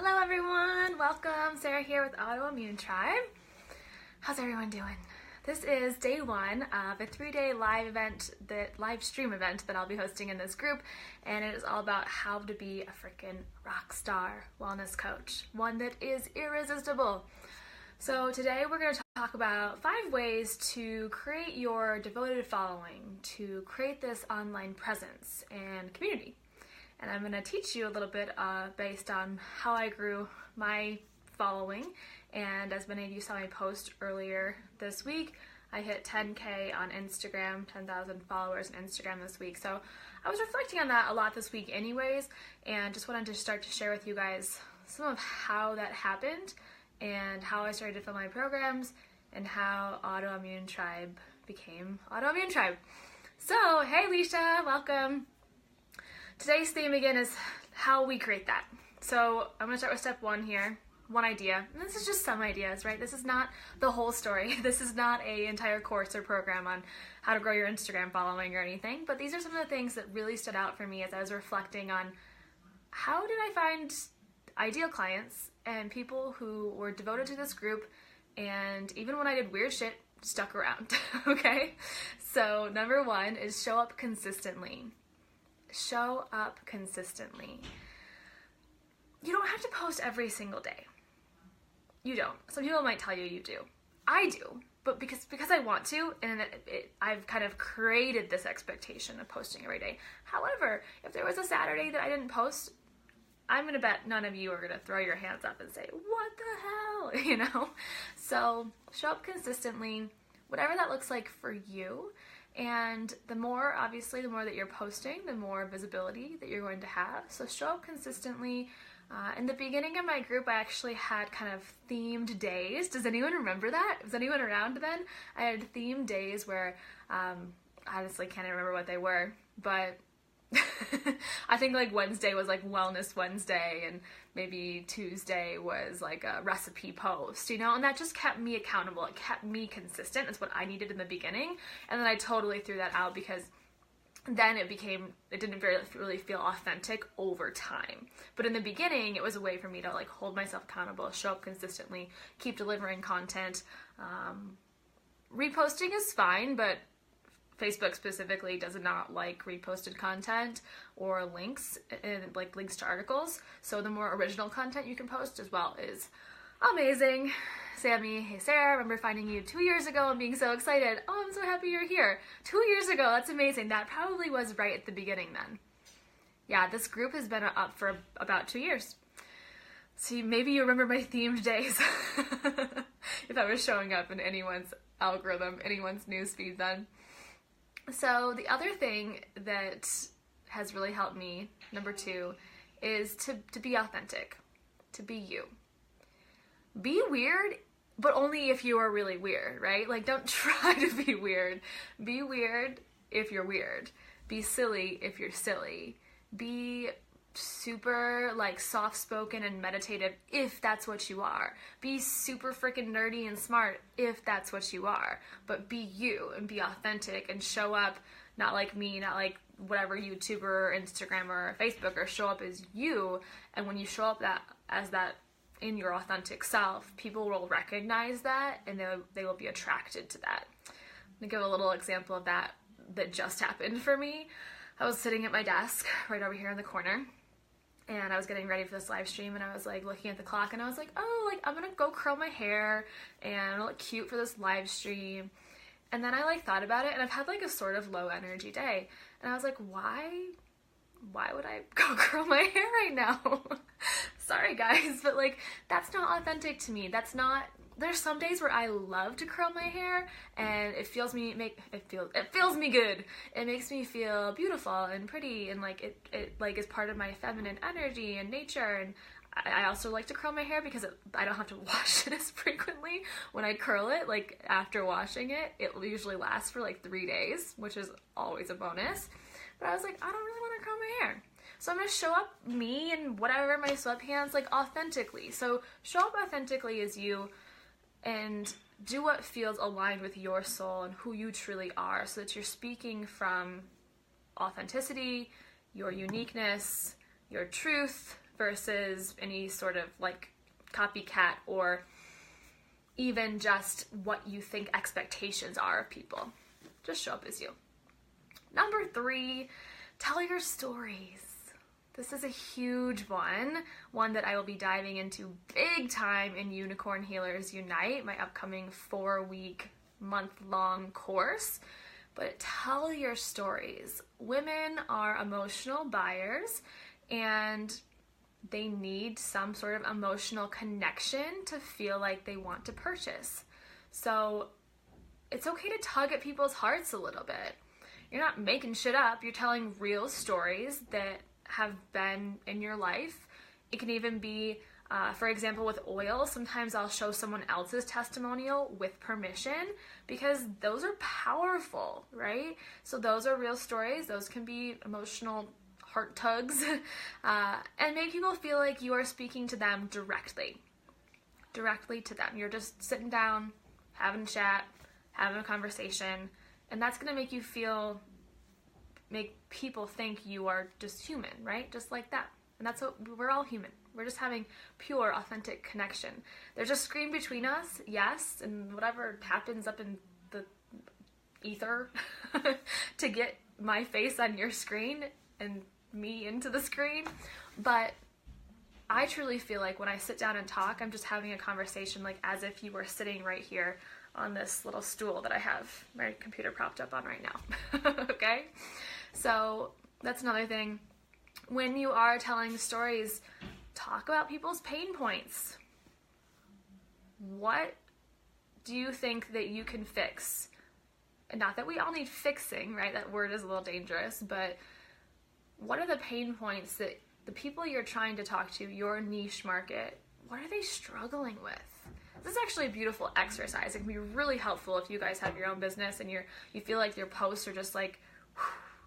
Hello everyone, welcome. Sarah here with Autoimmune Tribe. How's everyone doing? This is day one of a 3-day live stream event that I'll be hosting in this group, and it is all about how to be a freaking rock star wellness coach, one that is irresistible. So today we're going to talk about 5 ways to create your devoted following, to create this online presence and community. And I'm going to teach you a little bit based on how I grew my following. And as many of you saw my post earlier this week, I hit 10K on Instagram, 10,000 followers on Instagram this week. So I was reflecting on that a lot this week anyways, and just wanted to start to share with you guys some of how that happened and how I started to film my programs and how Autoimmune Tribe became Autoimmune Tribe. So, hey Leisha, welcome. Today's theme again is how we create that. So I'm going to start with step 1 here, one idea. And this is just some ideas, right? This is not the whole story. This is not an entire course or program on how to grow your Instagram following or anything, but these are some of the things that really stood out for me as I was reflecting on how did I find ideal clients and people who were devoted to this group, and even when I did weird shit, stuck around, okay? So number 1 is show up consistently. Show up consistently. You don't have to post every single day. You don't. Some people might tell you you do. I do, but because I want to, and I've kind of created this expectation of posting every day. However, if there was a Saturday that I didn't post, I'm gonna bet none of you are gonna throw your hands up and say, what the hell, you know? So show up consistently, whatever that looks like for you. And the more, obviously, the more that you're posting, the more visibility that you're going to have. So show up consistently. In the beginning of my group, I actually had kind of themed days. Does anyone remember that? Was anyone around then? I had themed days where, I honestly can't remember what they were, but I think like Wednesday was like Wellness Wednesday, and maybe Tuesday was like a recipe post, you know, and that just kept me accountable. It kept me consistent. That's what I needed in the beginning. And then I totally threw that out because then it didn't really feel authentic over time. But in the beginning, it was a way for me to like hold myself accountable, show up consistently, keep delivering content. Reposting is fine, but Facebook specifically does not like reposted content or links, like links to articles. So the more original content you can post as well is amazing. Sammy, hey Sarah, I remember finding you 2 years ago and being so excited. Oh, I'm so happy you're here. 2 years ago, that's amazing. That probably was right at the beginning then. Yeah, this group has been up for about 2 years. See, maybe you remember my themed days. If I was showing up in anyone's algorithm, anyone's newsfeed then. So the other thing that has really helped me, number 2, is to be authentic, to be you. Be weird, but only if you are really weird, right? Like, don't try to be weird. Be weird if you're weird. Be silly if you're silly. Be super like soft-spoken and meditative if that's what you are. Be super freaking nerdy and smart if that's what you are. But be you and be authentic and show up not like me, not like whatever YouTuber or Instagram or Facebook, or show up as you. And when you show up as that in your authentic self, people will recognize that and they will be attracted to that. I'm gonna give a little example of that just happened for me. I was sitting at my desk right over here in the corner, and I was getting ready for this live stream, and I was like looking at the clock, and I was like, oh, like I'm gonna go curl my hair and I'm gonna look cute for this live stream. And then I like thought about it, and I've had like a sort of low energy day, and I was like, why would I go curl my hair right now? Sorry guys, but like that's not authentic to me. There's some days where I love to curl my hair and it feels me good. It makes me feel beautiful and pretty, and like it like is part of my feminine energy and nature. And I also like to curl my hair because I don't have to wash it as frequently. When I curl it, like after washing it, it usually lasts for like 3 days, which is always a bonus. But I was like, I don't really want to curl my hair. So I'm going to show up me and whatever, my sweatpants, like authentically. So show up authentically as you, and do what feels aligned with your soul and who you truly are, so that you're speaking from authenticity, your uniqueness, your truth, versus any sort of like copycat or even just what you think expectations are of people. Just show up as you. Number 3, tell your stories. This is a huge one that I will be diving into big time in Unicorn Healers Unite, my upcoming 4-week, month-long course. But tell your stories. Women are emotional buyers, and they need some sort of emotional connection to feel like they want to purchase. So it's okay to tug at people's hearts a little bit. You're not making shit up. You're telling real stories that have been in your life. It can even be, for example, with oil, sometimes I'll show someone else's testimonial with permission because those are powerful, right? So those are real stories. Those can be emotional heart tugs and make people feel like you are speaking to them directly to them. You're just sitting down, having a chat, having a conversation, and that's going to make people think you are just human, right? Just like that. And that's what, we're all human. We're just having pure, authentic connection. There's a screen between us, yes, and whatever happens up in the ether to get my face on your screen and me into the screen. But I truly feel like when I sit down and talk, I'm just having a conversation like as if you were sitting right here on this little stool that I have my computer propped up on right now. Okay? So that's another thing. When you are telling stories, talk about people's pain points. What do you think that you can fix? And not that we all need fixing, right? That word is a little dangerous, but what are the pain points that the people you're trying to talk to, your niche market, what are they struggling with? This is actually a beautiful exercise. It can be really helpful if you guys have your own business and you feel like your posts are just like,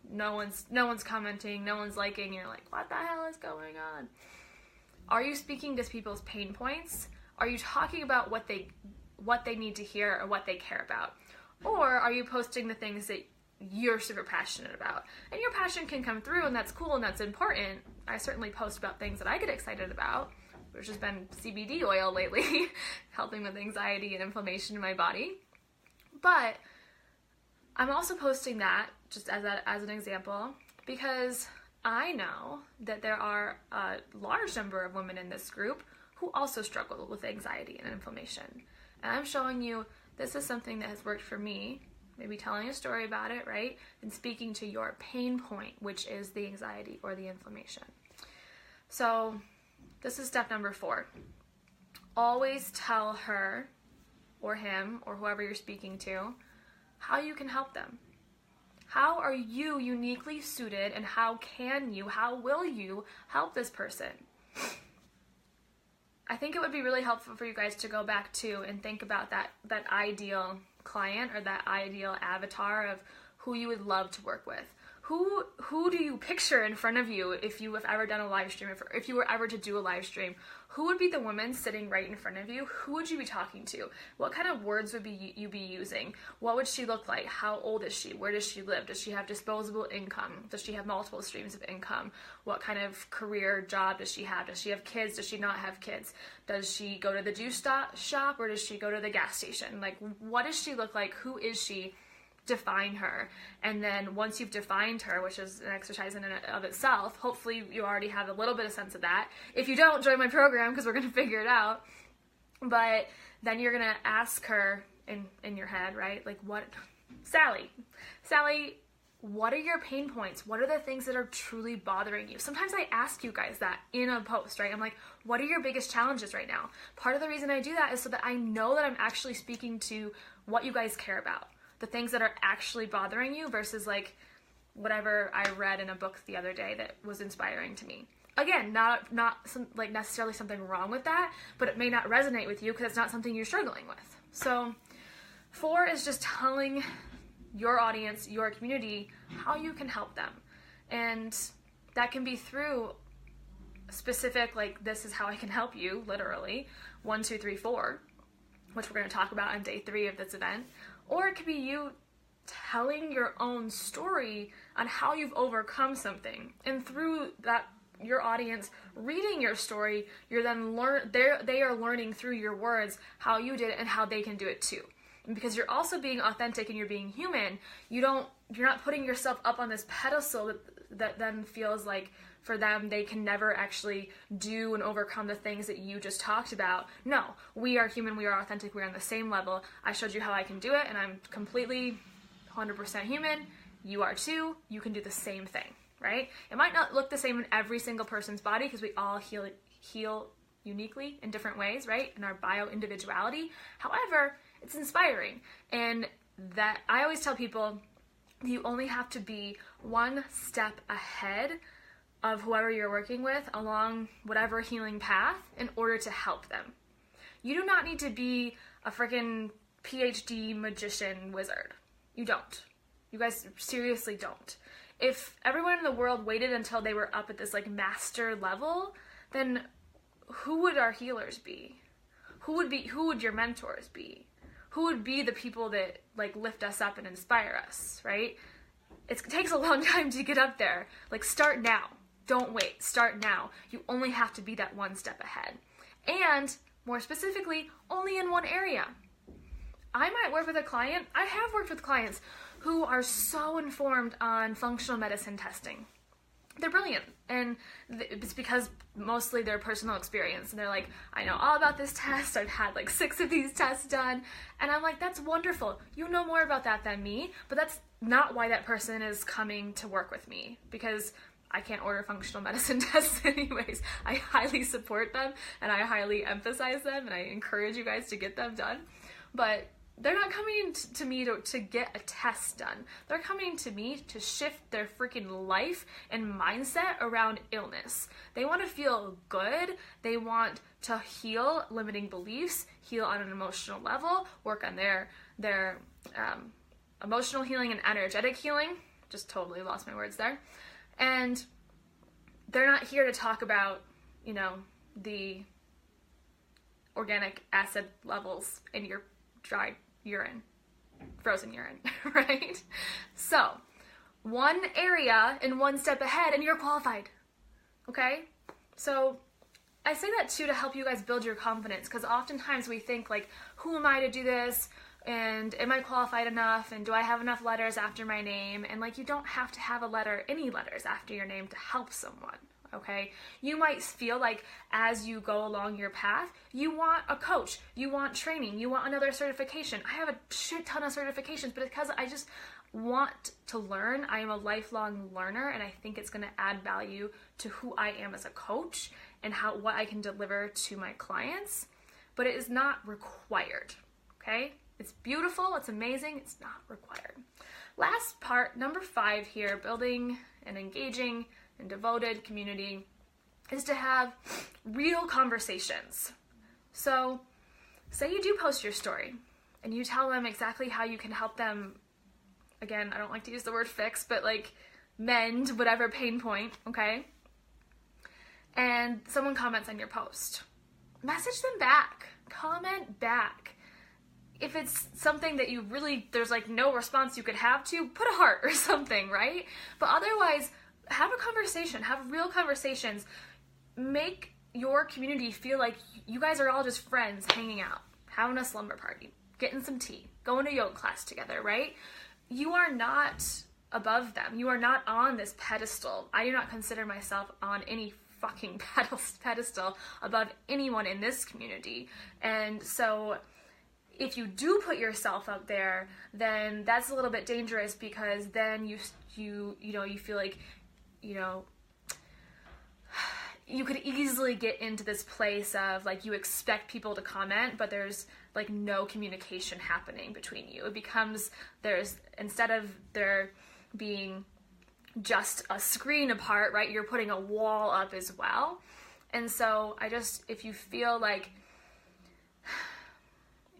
no one's commenting, no one's liking, you're like, what the hell is going on? Are you speaking to people's pain points? Are you talking about what they need to hear or what they care about? Or are you posting the things that you're super passionate about? And your passion can come through, and that's cool and that's important. I certainly post about things that I get excited about, which has been CBD oil lately, helping with anxiety and inflammation in my body. But I'm also posting that just as an example because I know that there are a large number of women in this group who also struggle with anxiety and inflammation. And I'm showing you this is something that has worked for me, maybe telling a story about it, right? And speaking to your pain point, which is the anxiety or the inflammation. So this is step number 4. Always tell her or him or whoever you're speaking to how you can help them. How are you uniquely suited, and how will you help this person? I think it would be really helpful for you guys to go back to and think about that ideal client or that ideal avatar of who you would love to work with. Who do you picture in front of you if you have ever done a live stream, if you were ever to do a live stream? Who would be the woman sitting right in front of you? Who would you be talking to? What kind of words would you be using? What would she look like? How old is she? Where does she live? Does she have disposable income? Does she have multiple streams of income? What kind of career job does she have? Does she have kids? Does she not have kids? Does she go to the juice shop or does she go to the gas station? Like, what does she look like? Who is she? Define her. And then once you've defined her, which is an exercise in and of itself, hopefully you already have a little bit of sense of that. If you don't, join my program because we're going to figure it out. But then you're going to ask her in your head, right? Like, what, Sally, what are your pain points? What are the things that are truly bothering you? Sometimes I ask you guys that in a post, right? I'm like, what are your biggest challenges right now? Part of the reason I do that is so that I know that I'm actually speaking to what you guys care about. The things that are actually bothering you versus like whatever I read in a book the other day that was inspiring to me. Again, not like necessarily something wrong with that, but it may not resonate with you because it's not something you're struggling with. So 4 is just telling your audience, your community, how you can help them. And that can be through specific, like, this is how I can help you, literally, 1, 2, 3, 4, which we're going to talk about on day 3 of this event. Or it could be you telling your own story on how you've overcome something. And through that your audience reading your story, you're then they are learning through your words how you did it and how they can do it too. And because you're also being authentic and you're being human, you're not putting yourself up on this pedestal that then feels like for them they can never actually do and overcome the things that you just talked about. No, we are human, we are authentic, we are on the same level. I showed you how I can do it, and I'm completely 100% human. You are too. You can do the same thing, right? It might not look the same in every single person's body because we all heal uniquely in different ways, right? In our bio-individuality. However, it's inspiring. And that I always tell people, you only have to be one step ahead of whoever you're working with along whatever healing path in order to help them. You do not need to be a freaking PhD magician wizard. You don't. You guys seriously don't. If everyone in the world waited until they were up at this like master level, then who would our healers be? Who would your mentors be? Who would be the people that like lift us up and inspire us, right? It takes a long time to get up there. Like, start now. Don't wait. Start now. You only have to be that one step ahead. And more specifically, only in one area. I might work with a client. I have worked with clients who are so informed on functional medicine testing. They're brilliant, and it's because mostly their personal experience, and they're like, I know all about this test, I've had like 6 of these tests done, and I'm like, that's wonderful, you know more about that than me, but that's not why that person is coming to work with me, because I can't order functional medicine tests anyways. I highly support them, and I highly emphasize them, and I encourage you guys to get them done, but they're not coming to me to get a test done. They're coming to me to shift their freaking life and mindset around illness. They want to feel good. They want to heal limiting beliefs, heal on an emotional level, work on their emotional healing and energetic healing. Just totally lost my words there. And they're not here to talk about, the organic acid levels in your dried urine, frozen urine, right? So, one area and one step ahead and you're qualified, okay? So, I say that too to help you guys build your confidence, because oftentimes we think like, who am I to do this? And am I qualified enough? And do I have enough letters after my name? And like, you don't have to have any letters after your name to help someone. Okay, you might feel like as you go along your path, you want a coach, you want training, you want another certification. I have a shit ton of certifications, but because I just want to learn. I am a lifelong learner, and I think it's going to add value to who I am as a coach and what I can deliver to my clients, but it is not required. Okay, it's beautiful, it's amazing, it's not required. Last part, number 5 here, building an engaging and devoted community, is to have real conversations. So say you do post your story and you tell them exactly how you can help them, again, I don't like to use the word fix, but like mend whatever pain point, okay? And someone comments on your post. Message them back, comment back. If it's something that there's like no response you could have to, put a heart or something, right? But otherwise, have a conversation, have real conversations. Make your community feel like you guys are all just friends hanging out, having a slumber party, getting some tea, going to yoga class together, right? You are not above them. You are not on this pedestal. I do not consider myself on any fucking pedestal above anyone in this community. And so if you do put yourself up there, then that's a little bit dangerous, because then you feel like, you could easily get into this place of like you expect people to comment, but there's like no communication happening between you. It becomes instead of there being just a screen apart, right, you're putting a wall up as well. And so if you feel like,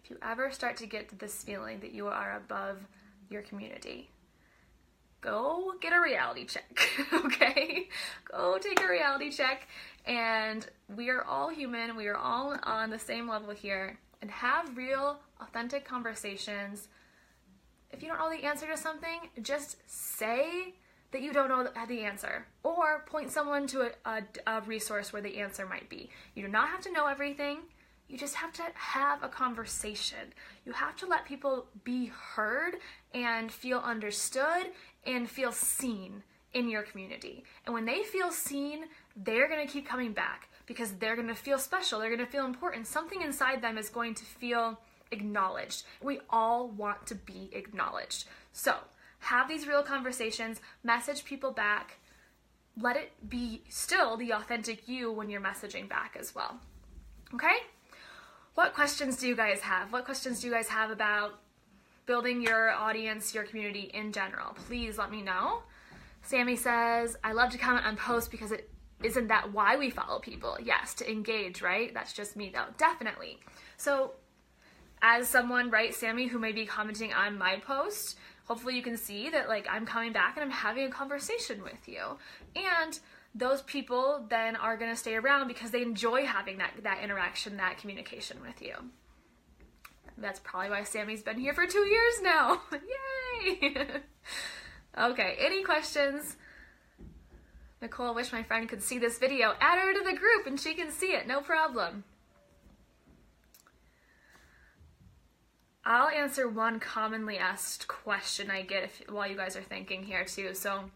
if you ever start to get to this feeling that you are above your community, go get a reality check, okay? Go take a reality check, and we are all human, we are all on the same level here, and have real, authentic conversations. If you don't know the answer to something, just say that you don't know the answer, or point someone to a resource where the answer might be. You do not have to know everything. You just have to have a conversation. You have to let people be heard and feel understood and feel seen in your community. And when they feel seen, they're going to keep coming back because they're going to feel special. They're going to feel important. Something inside them is going to feel acknowledged. We all want to be acknowledged. So have these real conversations, message people back, let it be still the authentic you when you're messaging back as well. Okay? What questions do you guys have? What questions do you guys have about building your audience, your community in general? Please let me know. Sammy says, I love to comment on posts because isn't that why we follow people? Yes, to engage, right? That's just me though, definitely. So as someone, right, Sammy, who may be commenting on my post, hopefully you can see that like I'm coming back and I'm having a conversation with you. And those people then are going to stay around because they enjoy having that interaction, that communication with you. That's probably why Sammy's been here for 2 years now. Yay! Okay, any questions? Nicole, wish my friend could see this video. Add her to the group and she can see it, no problem. I'll answer one commonly asked question I get while you guys are thinking here too. So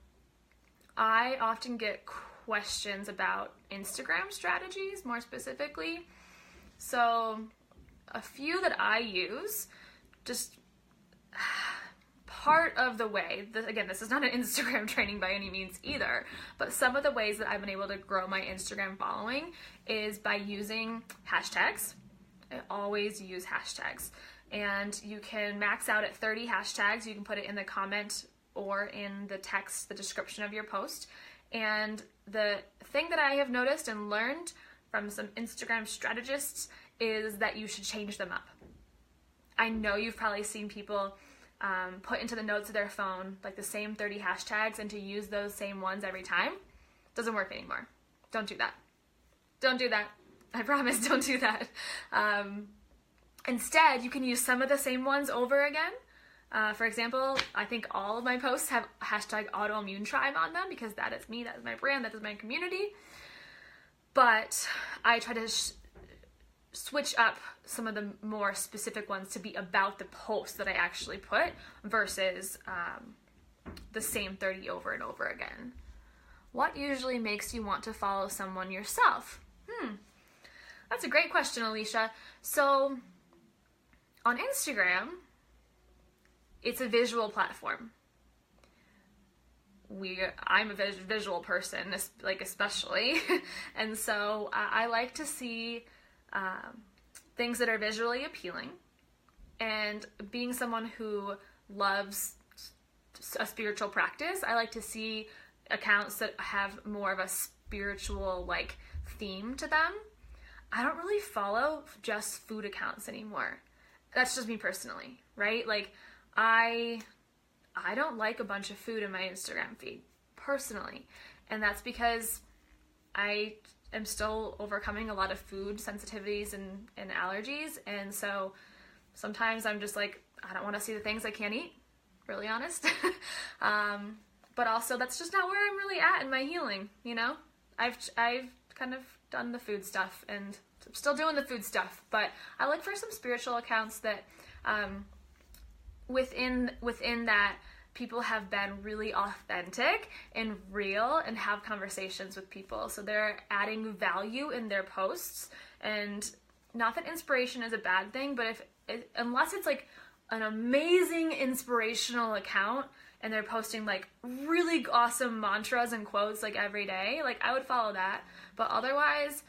I often get questions about Instagram strategies more specifically. So a few that I use, just part of the way, again, this is not an Instagram training by any means either, but some of the ways that I've been able to grow my Instagram following is by using hashtags. I always use hashtags. And you can max out at 30 hashtags. You can put it in the comment or in the text, the description of your post. And the thing that I have noticed and learned from some Instagram strategists is that you should change them up. I know you've probably seen people put into the notes of their phone like the same 30 hashtags and to use those same ones every time. Doesn't work anymore. Don't do that. Don't do that. I promise, don't do that. Instead, you can use some of the same ones over again. For example, I think all of my posts have hashtag autoimmune tribe on them because that is me, that is my brand, that is my community. But I try to switch up some of the more specific ones to be about the post that I actually put versus the same 30 over and over again. What usually makes you want to follow someone yourself? That's a great question, Alicia. So on Instagram, it's a visual platform. I'm a visual person, like especially, and so I like to see things that are visually appealing. And being someone who loves a spiritual practice, I like to see accounts that have more of a spiritual like theme to them. I don't really follow just food accounts anymore. That's just me personally, right? Like I don't like a bunch of food in my Instagram feed personally. And that's because I am still overcoming a lot of food sensitivities and allergies. And so sometimes I'm just like, I don't want to see the things I can't eat, really honest. But also that's just not where I'm really at in my healing, you know? I've kind of done the food stuff and I'm still doing the food stuff, but I look for some spiritual accounts that within that people have been really authentic and real and have conversations with people. So they're adding value in their posts, and not that inspiration is a bad thing, but unless it's like an amazing inspirational account and they're posting like really awesome mantras and quotes like every day, like I would follow that. But otherwise,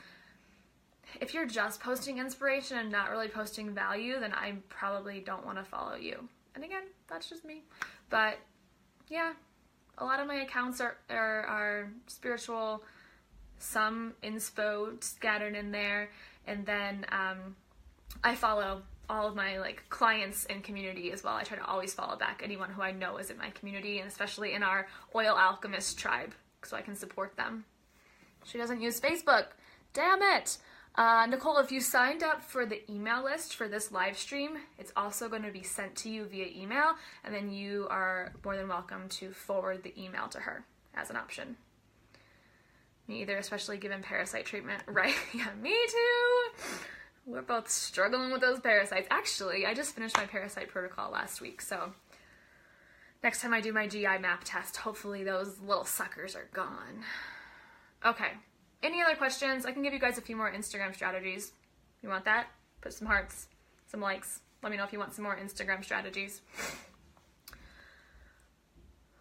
if you're just posting inspiration and not really posting value, then I probably don't want to follow you. And again, that's just me. But yeah, a lot of my accounts are spiritual, some inspo scattered in there, and then I follow all of my like clients and community as well. I try to always follow back anyone who I know is in my community, and especially in our oil alchemist tribe, so I can support them. She doesn't use Facebook. Damn it. Nicole, if you signed up for the email list for this live stream, it's also going to be sent to you via email, and then you are more than welcome to forward the email to her as an option. Me either, especially given parasite treatment, right? Yeah, me too. We're both struggling with those parasites. Actually, I just finished my parasite protocol last week, so next time I do my GI map test, hopefully those little suckers are gone. Okay. Any other questions? I can give you guys a few more Instagram strategies. You want that? Put some hearts, some likes. Let me know if you want some more Instagram strategies.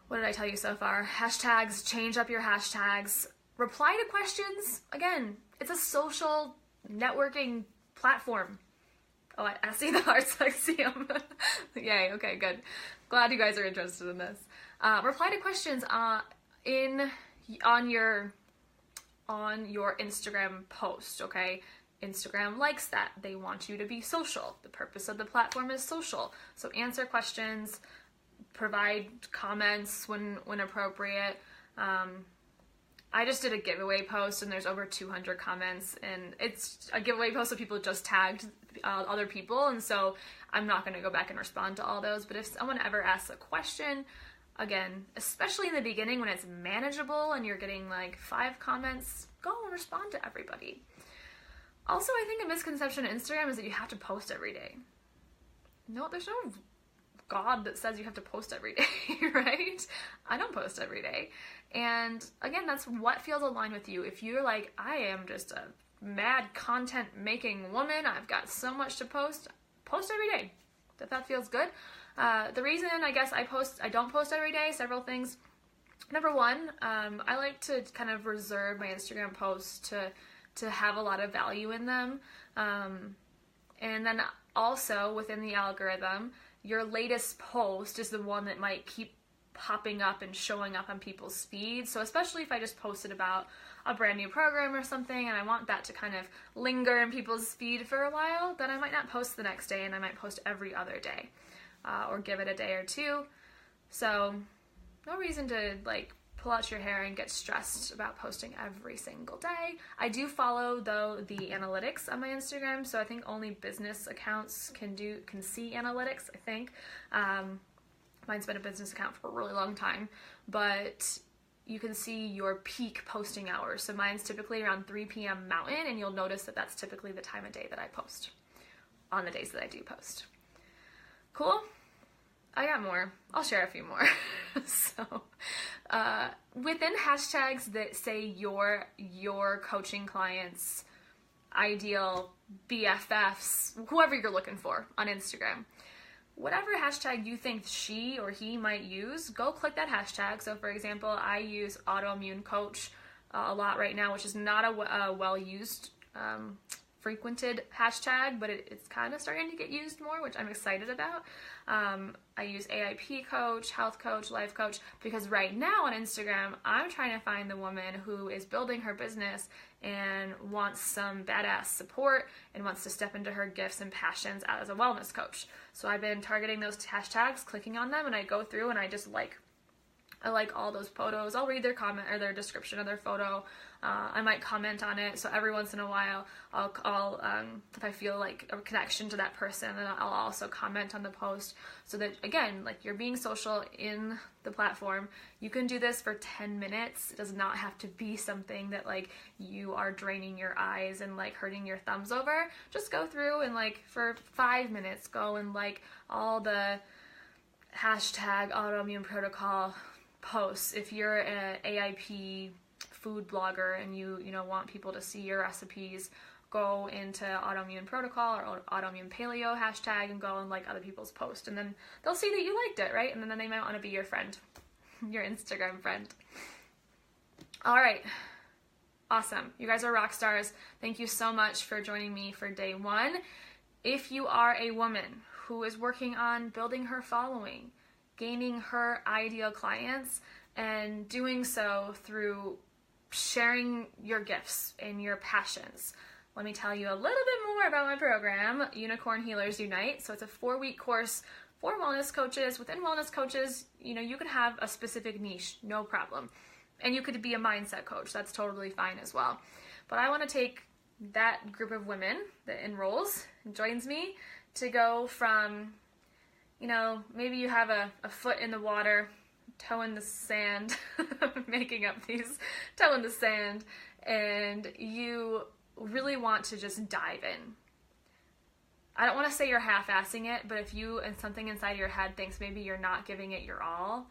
What did I tell you so far? Hashtags, change up your hashtags. Reply to questions. Again, it's a social networking platform. Oh, I see the hearts. I see them. Yay. Okay, good. Glad you guys are interested in this. Reply to questions on your Instagram post, okay? Instagram likes that. They want you to be social. The purpose of the platform is social. So answer questions, provide comments when appropriate. I just did a giveaway post and there's over 200 comments, and it's a giveaway post so people just tagged other people, and so I'm not going to go back and respond to all those. But if someone ever asks a question, again, especially in the beginning when it's manageable and you're getting like 5 comments, go and respond to everybody. Also, I think a misconception of Instagram is that you have to post every day. No, there's no God that says you have to post every day, right? I don't post every day. And again, that's what feels aligned with you. If you're like, I am just a mad content making woman, I've got so much to post every day. If that feels good. The reason I guess I don't post every day, several things. Number one, I like to kind of reserve my Instagram posts to have a lot of value in them. And then also within the algorithm, your latest post is the one that might keep popping up and showing up on people's feeds. So especially if I just posted about a brand new program or something and I want that to kind of linger in people's feed for a while, then I might not post the next day and I might post every other day. Or give it a day or two. So no reason to like pull out your hair and get stressed about posting every single day. I do follow though the analytics on my Instagram, so I think only business accounts can see analytics, I think. Mine's been a business account for a really long time, but you can see your peak posting hours. So mine's typically around 3 p.m. Mountain, and you'll notice that that's typically the time of day that I post on the days that I do post. Cool? I got more. I'll share a few more. So, within hashtags that say your coaching clients, ideal BFFs, whoever you're looking for on Instagram, whatever hashtag you think she or he might use, go click that hashtag. So for example, I use autoimmune coach a lot right now, which is not a well-used, frequented hashtag, but it's kind of starting to get used more, which I'm excited about. I use AIP coach, health coach, life coach, because right now on Instagram, I'm trying to find the woman who is building her business and wants some badass support and wants to step into her gifts and passions as a wellness coach. So I've been targeting those hashtags, clicking on them, and I go through and I like all those photos. I'll read their comment or their description of their photo. I might comment on it. So every once in a while, I'll if I feel like a connection to that person, then I'll also comment on the post. So that again, like you're being social in the platform. You can do this for 10 minutes. It does not have to be something that like you are draining your eyes and like hurting your thumbs over. Just go through and like for 5 minutes, go and like all the hashtag autoimmune protocol posts. If you're an AIP food blogger and you want people to see your recipes, go into autoimmune protocol or autoimmune paleo hashtag and go and like other people's posts, and then they'll see that you liked it, right? And then they might want to be your friend, your Instagram friend. All right, awesome. You guys are rock stars. Thank you so much for joining me for day 1. If you are a woman who is working on building her following, gaining her ideal clients, and doing so through sharing your gifts and your passions, let me tell you a little bit more about my program, Unicorn Healers Unite. So it's a 4-week course for wellness coaches. Within wellness coaches, you could have a specific niche, no problem. And you could be a mindset coach. That's totally fine as well. But I want to take that group of women that enrolls and joins me to go from, you know, maybe you have a foot in the water, toe in the sand, making up these, toe in the sand, and you really want to just dive in. I don't want to say you're half-assing it, but if you and something inside your head thinks maybe you're not giving it your all,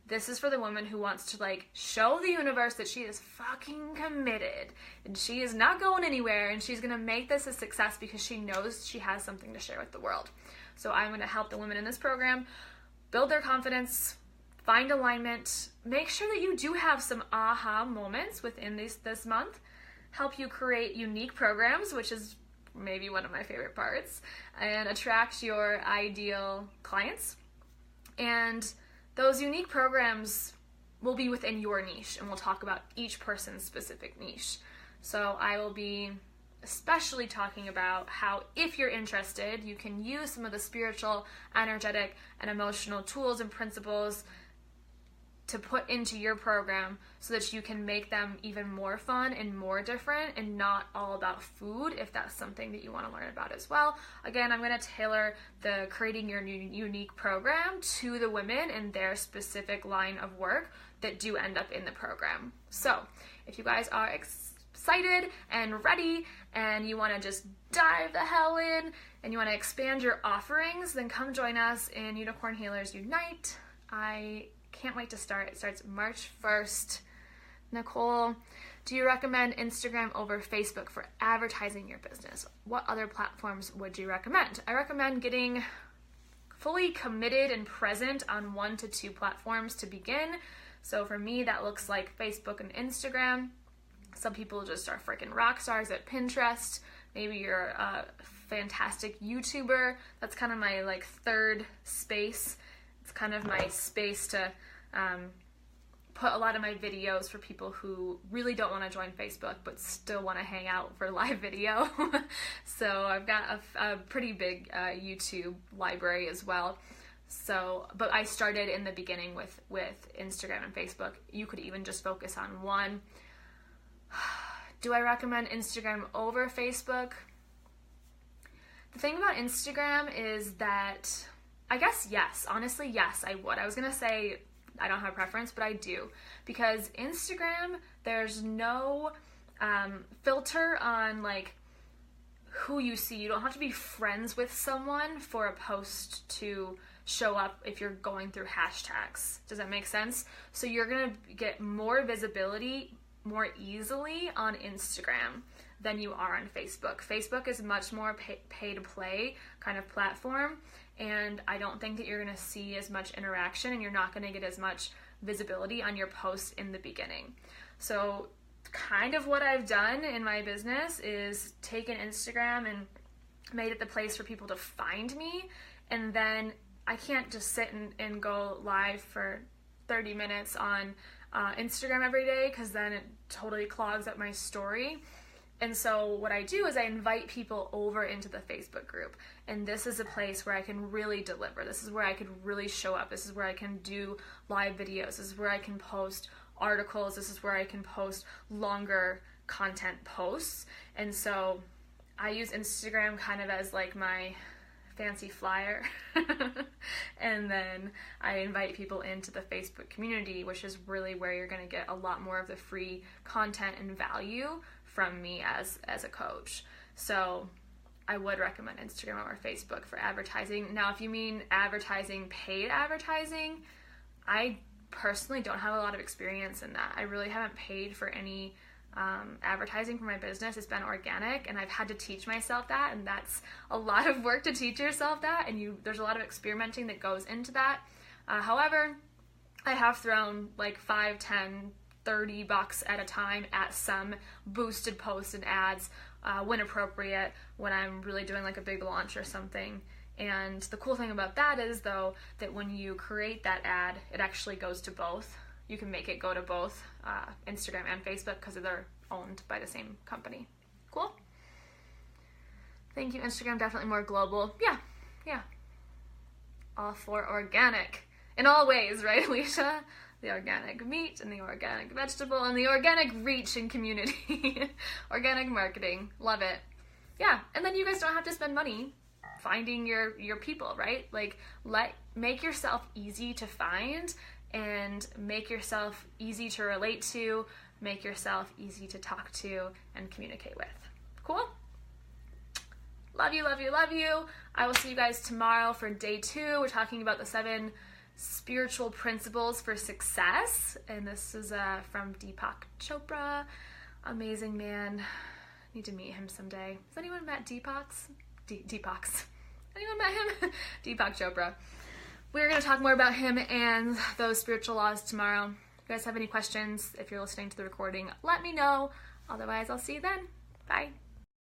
this is for the woman who wants to like show the universe that she is fucking committed and she is not going anywhere and she's going to make this a success because she knows she has something to share with the world. So I'm going to help the women in this program build their confidence, find alignment, make sure that you do have some aha moments within this month, help you create unique programs, which is maybe one of my favorite parts, and attract your ideal clients. And those unique programs will be within your niche, and we'll talk about each person's specific niche. So I will be especially talking about how, if you're interested, you can use some of the spiritual, energetic, and emotional tools and principles to put into your program so that you can make them even more fun and more different and not all about food, if that's something that you want to learn about as well. Again, I'm going to tailor the creating your unique program to the women and their specific line of work that do end up in the program. So if you guys are excited and ready and you want to just dive the hell in and you want to expand your offerings, then come join us in Unicorn Healers Unite. I can't wait to start. It starts March 1st. Nicole, do you recommend Instagram over Facebook for advertising your business? What other platforms would you recommend? I recommend getting fully committed and present on 1 to 2 platforms to begin. So for me, that looks like Facebook and Instagram. Some people just are freaking rock stars at Pinterest. Maybe you're a fantastic YouTuber. That's kind of my like third space. It's kind of my space to put a lot of my videos for people who really don't want to join Facebook but still want to hang out for live video. So I've got a pretty big YouTube library as well. So, but I started in the beginning with Instagram and Facebook. You could even just focus on one. Do I recommend Instagram over Facebook? The thing about Instagram is that, I guess yes, honestly yes, I would. I was gonna say I don't have a preference, but I do, because Instagram, there's no filter on like who you see. You don't have to be friends with someone for a post to show up if you're going through hashtags. Does that make sense? So you're gonna get more visibility more easily on Instagram than you are on Facebook. Facebook is much more pay to play kind of platform, and I don't think that you're going to see as much interaction and you're not going to get as much visibility on your posts in the beginning. So kind of what I've done in my business is taken Instagram and made it the place for people to find me, and then I can't just sit and go live for 30 minutes on Instagram every day, because then it totally clogs up my story. And so what I do is I invite people over into the Facebook group, and this is a place where I can really deliver. This is where I can really show up. This is where I can do live videos. This is where I can post articles. This is where I can post longer content posts. And so I use Instagram kind of as like my fancy flyer. And then I invite people into the Facebook community, which is really where you're going to get a lot more of the free content and value from me as a coach. So I would recommend Instagram over Facebook for advertising. Now, if you mean advertising, paid advertising, I personally don't have a lot of experience in that. I really haven't paid for any advertising for my business. It's been organic, and I've had to teach myself that, and that's a lot of work to teach yourself that, and there's a lot of experimenting that goes into that. However, I have thrown like $5, $10, $30 at a time at some boosted posts and ads when appropriate, when I'm really doing like a big launch or something. And the cool thing about that is, though, that when you create that ad, it actually goes to both. You can make it go to both Instagram and Facebook because they're owned by the same company. Cool? Thank you, Instagram. Definitely more global. Yeah. All for organic. In all ways, right, Alicia? the organic meat and the organic vegetable and the organic reach and community. Organic marketing. Love it. Yeah, and then you guys don't have to spend money finding your people, right? Like, make yourself easy to find and make yourself easy to relate to, make yourself easy to talk to and communicate with. Cool? Love you, love you, love you. I will see you guys tomorrow for day 2. We're talking about the 7 spiritual principles for success. And this is from Deepak Chopra. Amazing man. Need to meet him someday. Has anyone met Deepak's? Deepak's. Anyone met him? Deepak Chopra. We're going to talk more about him and those spiritual laws tomorrow. If you guys have any questions, if you're listening to the recording, let me know. Otherwise, I'll see you then. Bye.